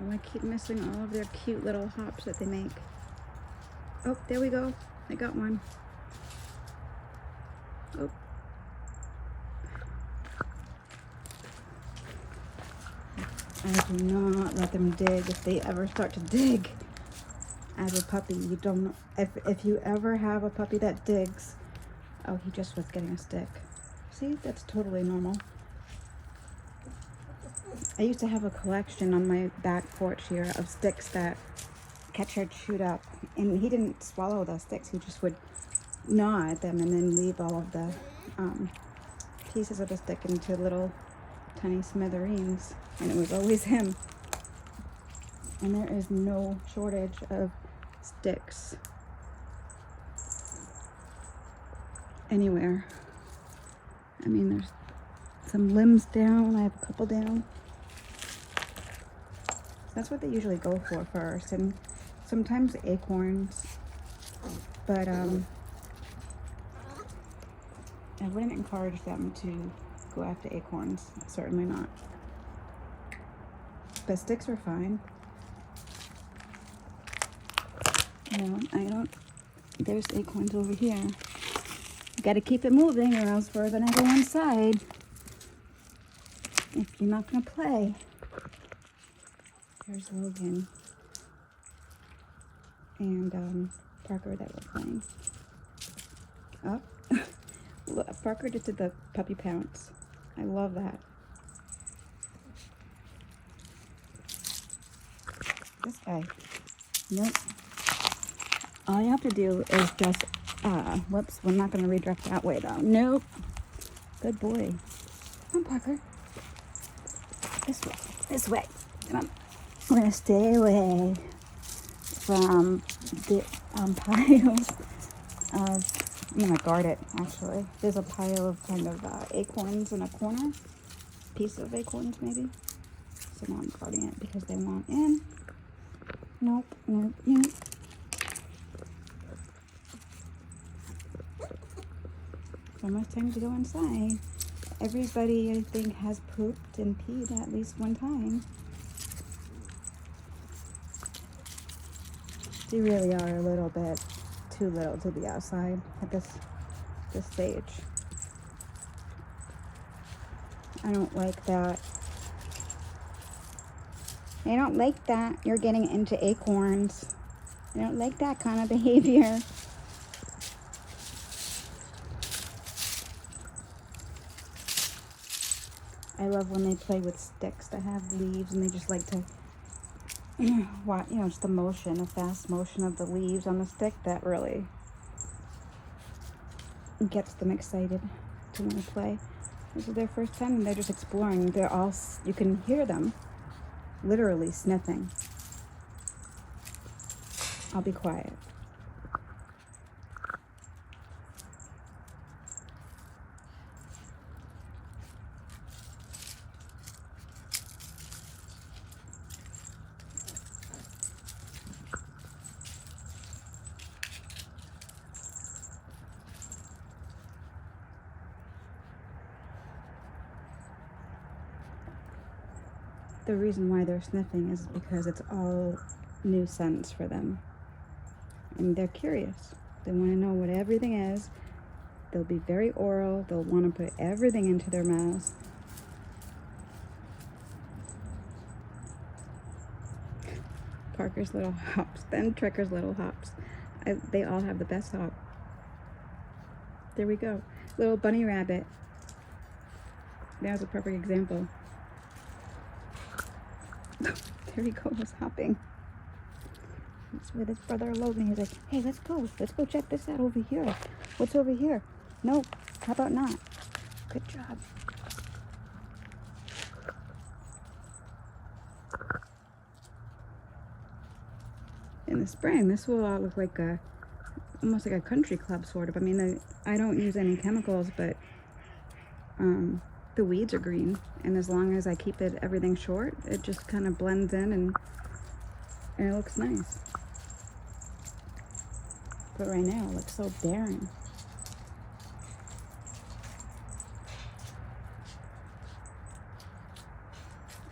Oh, I keep missing all of their cute little hops that they make. Oh, there we go. I got one. Oh. I do not let them dig. If they ever start to dig as a puppy, you don't know. If you ever have a puppy that digs, oh, he just was getting a stick. See, that's totally normal. I used to have a collection on my back porch here of sticks that Catcher chewed up, and he didn't swallow the sticks. He just would gnaw at them and then leave all of the pieces of the stick into little tiny smithereens, and it was always him. And there is no shortage of sticks anywhere. I mean, there's some limbs down. I have a couple down. That's what they usually go for first, and sometimes acorns, but I wouldn't encourage them to go after acorns. Certainly not. But sticks are fine. No, I don't. There's acorns over here. Got to keep it moving, or else we're gonna go inside. If you're not gonna play. There's Logan and Parker that we're playing. Oh, Parker just did the puppy pounce. I love that. This guy. Nope. All you have to do is just, whoops, we're not going to redirect that way though. Nope. Good boy. Come on, Parker. This way. This way. Come on. We're going to stay away from the piles of, I'm going to guard it actually. There's a pile of kind of acorns in a corner. Piece of acorns maybe. So now I'm guarding it because they want in. Nope, nope, nope. It's almost time to go inside. Everybody, I think, has pooped and peed at least one time. They really are a little bit too little to be outside at this stage. I don't like that. I don't like that. You're getting into acorns. I don't like that kind of behavior. I love when they play with sticks that have leaves and they just like to watch, just the motion, the fast motion of the leaves on the stick. That really gets them excited to want to play. This is their first time and they're just exploring. You can hear them literally sniffing. I'll be quiet. The reason why they're sniffing is because it's all new scents for them. And they're curious. They want to know what everything is. They'll be very oral. They'll want to put everything into their mouths. Parker's little hops, then Trekker's little hops. They all have the best hop. There we go. Little bunny rabbit. That was a perfect example. There he goes, hopping. He's with his brother Logan. He's like, hey, let's go check this out over here. What's over here? Nope. How about not? Good job. In the spring, this will all look like almost like a country club sort of. I mean, I don't use any chemicals, but the weeds are green, and as long as I keep everything short, it just kind of blends in and it looks nice. But right now it looks so barren.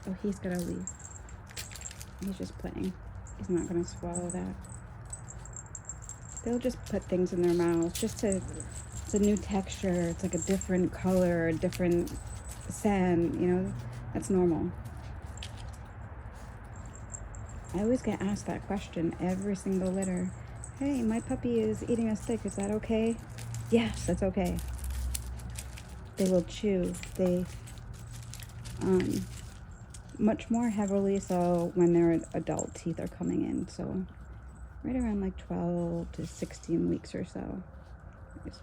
Oh, he's gotta leave. He's just playing. He's not going to swallow that. They'll just put things in their mouths just to, it's a new texture. It's like a different color, a different scent, you know, that's normal. I always get asked that question every single litter. Hey, my puppy is eating a stick. Is that okay? Yes, that's okay. They will chew. They, much more heavily so when their adult teeth are coming in. So right around like 12 to 16 weeks or so is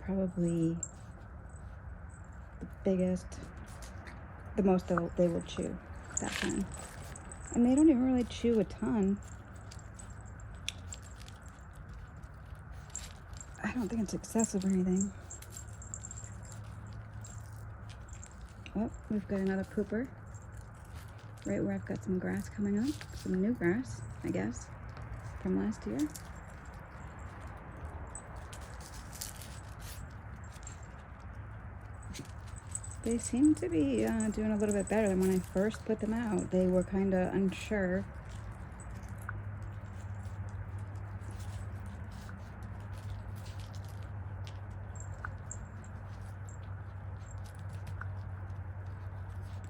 probably the biggest, the most they will chew that time. And they don't even really chew a ton. I don't think it's excessive or anything. Oh, we've got another pooper. Right where I've got some grass coming up. Some new grass, I guess, from last year. They seem to be doing a little bit better than when I first put them out. They were kind of unsure.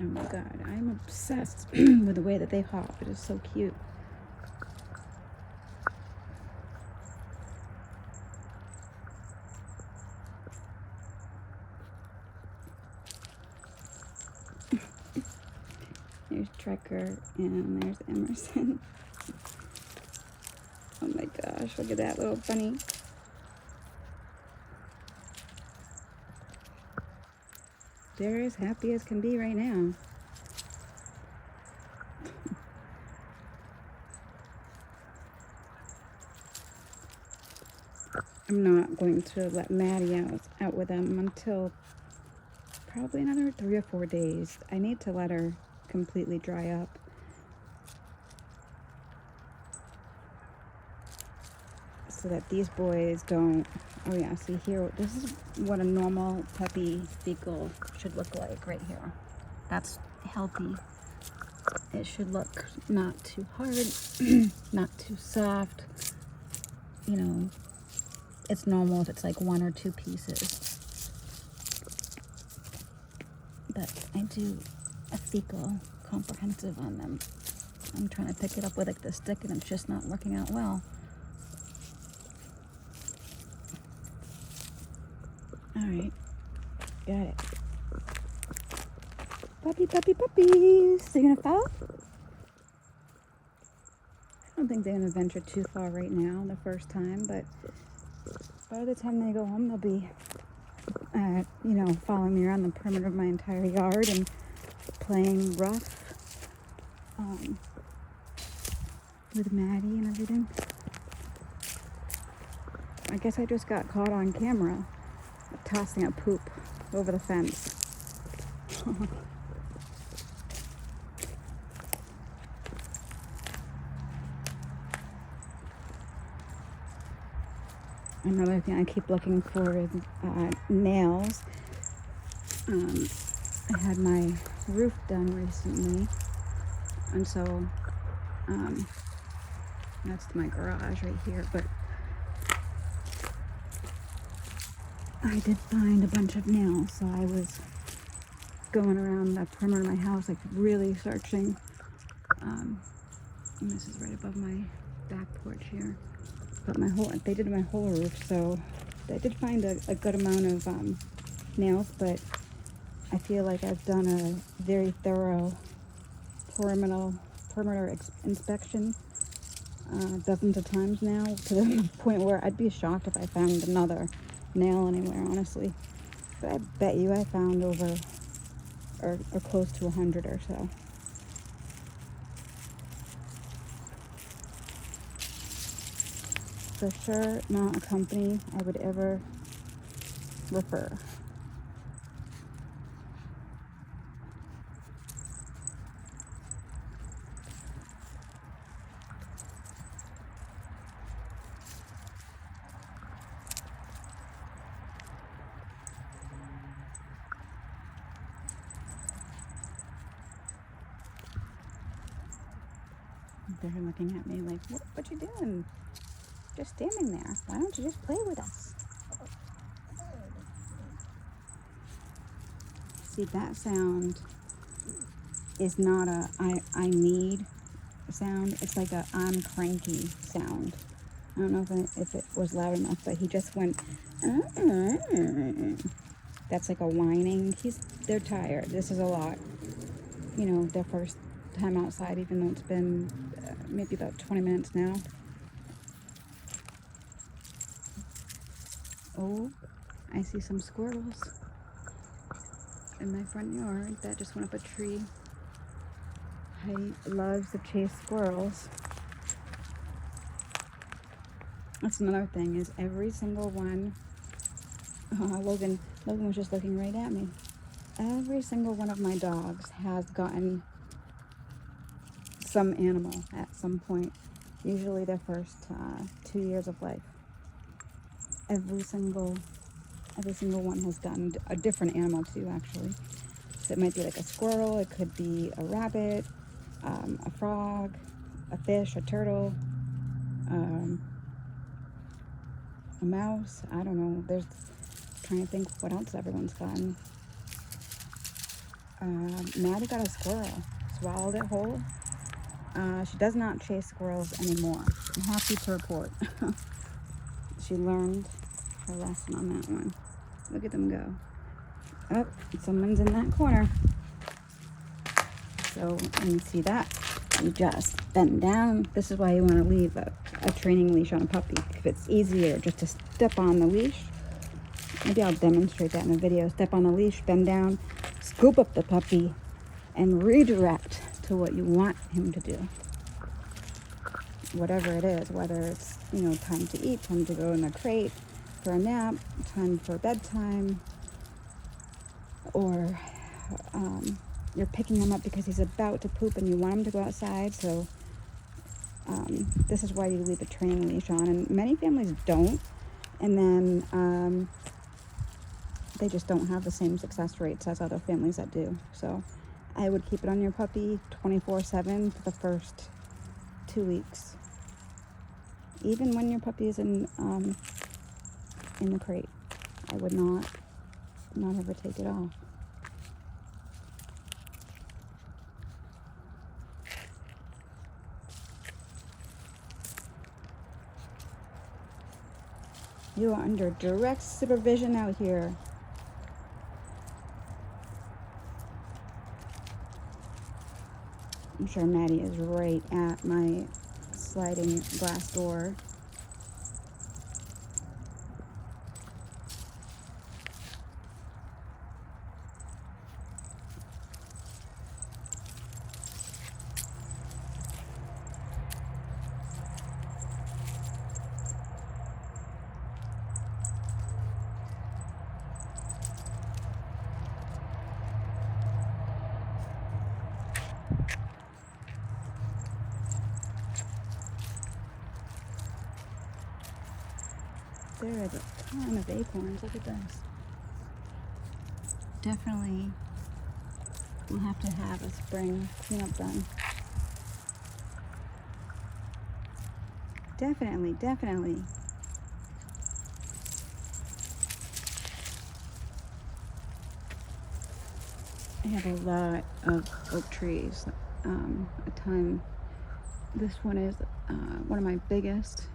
Oh my god, I'm obsessed with the way that they hop. It is so cute. There's Trekker and there's Emerson. Oh my gosh, look at that little bunny. They're as happy as can be right now. I'm not going to let Maddy out with them until probably another 3 or 4 days. I need to let her completely dry up. So that these boys don't, oh yeah, see here, this is what a normal puppy fecal should look like right here. That's healthy. It should look not too hard, not too soft. You know, it's normal if it's like 1 or 2 pieces. But I do a fecal comprehensive on them. I'm trying to pick it up with like the stick and it's just not working out well. Alright, got it. Puppies! They gonna fall? I don't think they're gonna venture too far right now, the first time, but by the time they go home, they'll be, you know, following me around the perimeter of my entire yard and playing rough with Maddy and everything. I guess I just got caught on camera tossing a poop over the fence. Another thing I keep looking for is nails. I had my roof done recently, and so that's my garage right here, but I did find a bunch of nails, so I was going around the perimeter of my house, like really searching. And this is right above my back porch here. But they did my whole roof, so I did find a good amount of nails, but I feel like I've done a very thorough perimeter inspection dozens of times now, to the point where I'd be shocked if I found another nail anywhere, honestly. But I bet you I found over or close to 100 or so. For sure not a company I would ever refer. They're looking at me like, what you doing? Just standing there. Why don't you just play with us? See, that sound is not a I need sound. It's like a I'm cranky sound. I don't know if it was loud enough, but he just went. That's like a whining. They're tired. This is a lot. You know, their first time outside, even though it's been maybe about 20 minutes now. Oh, I see some squirrels in my front yard that just went up a tree. Heidi loves to chase squirrels. That's another thing, is every single one. Logan was just looking right at me. Every single one of my dogs has gotten some animal at some point. Usually their first 2 years of life. Every single one has gotten a different animal too, actually. So it might be like a squirrel, it could be a rabbit, a frog, a fish, a turtle, a mouse. I don't know. Trying to think what else everyone's gotten. Maddy got a squirrel, swallowed it whole. She does not chase squirrels anymore. I'm happy to report. She learned her lesson on that one. Look at them go. Oh, someone's in that corner. So when you see that, you just bend down. This is why you want to leave a training leash on a puppy. If it's easier just to step on the leash, maybe I'll demonstrate that in a video. Step on the leash, bend down, scoop up the puppy, and redirect to what you want him to do. Whatever it is, whether it's, time to eat, time to go in the crate for a nap, time for bedtime, or you're picking him up because he's about to poop and you want him to go outside. So this is why you leave a training leash on. And many families don't. And then they just don't have the same success rates as other families that do. So I would keep it on your puppy 24/7 for the first 2 weeks. Even when your puppy is in the crate, I would not ever take it off. You are under direct supervision out here. I'm sure Maddy is right at my sliding glass door. There is a ton of acorns. Look at this. Definitely we'll have to have a spring cleanup done. Definitely. I have a lot of oak trees, a ton. This one is one of my biggest.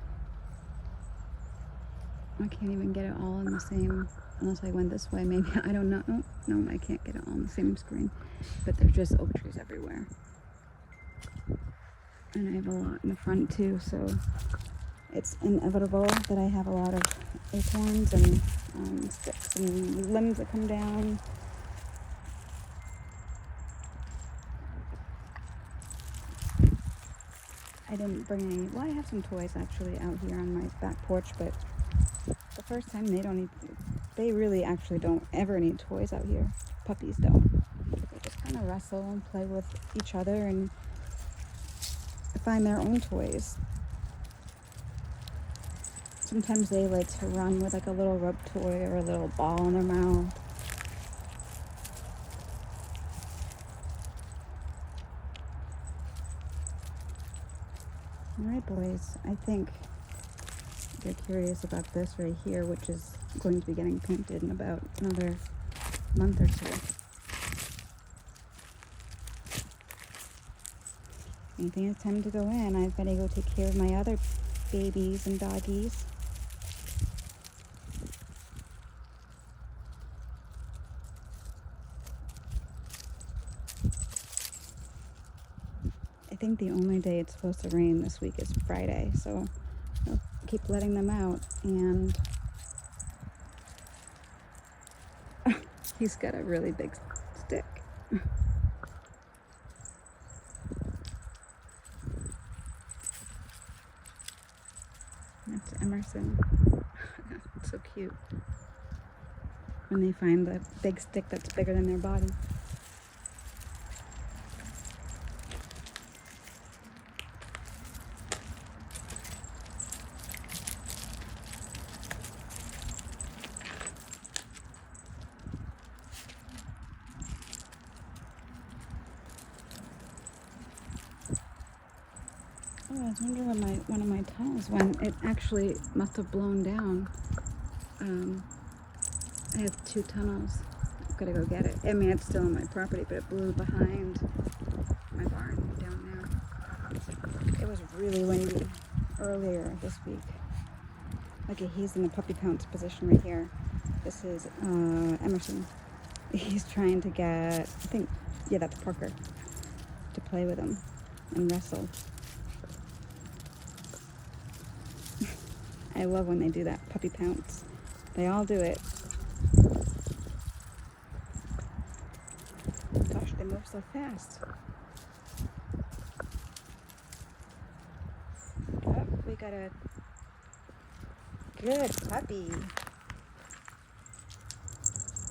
I can't even get it all in the same, unless I went this way, maybe. I don't know. No, I can't get it all on the same screen. But there's just oak trees everywhere. And I have a lot in the front too, so it's inevitable that I have a lot of acorns and sticks and limbs that come down. I didn't bring any. Well, I have some toys actually out here on my back porch, but the first time they really actually don't ever need toys out here. Puppies don't. They just kind of wrestle and play with each other and find their own toys. Sometimes they like to run with like a little rub toy or a little ball in their mouth. All right, boys. I think you're curious about this right here, which is going to be getting painted in about another month or two. I think it's time to go in. I've got to go take care of my other babies and doggies. I think the only day it's supposed to rain this week is Friday, so I'll keep letting them out. And he's got a really big stick. That's Emerson. So cute. When they find the big stick that's bigger than their body. Oh, I was wondering when one of my tunnels, when it actually must have blown down. I have 2 tunnels. I've got to go get it. I mean, it's still on my property, but it blew behind my barn down there. It was really windy earlier this week. Okay, he's in the puppy pounce position right here. This is Emerson. He's trying to get, I think, yeah, that's Parker, to play with him and wrestle. I love when they do that puppy pounce. They all do it. Gosh, they move so fast. Oh, we got a good puppy.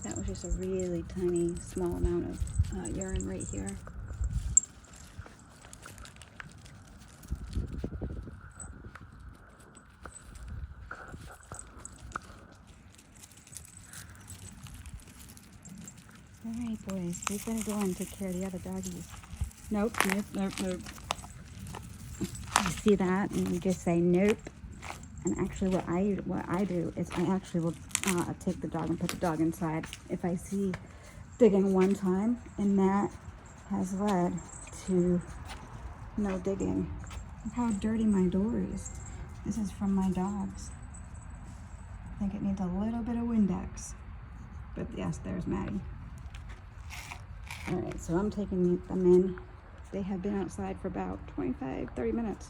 That was just a really tiny, small amount of urine right here. Alright, boys, we gotta go and take care of the other doggies. Nope. You see that, and you just say nope. And actually, what I do is I actually will take the dog and put the dog inside if I see digging one time, and that has led to no digging. Look how dirty my door is. This is from my dogs. I think it needs a little bit of Windex. But yes, there's Maddy. All right, so I'm taking them in. They have been outside for about 25, 30 minutes.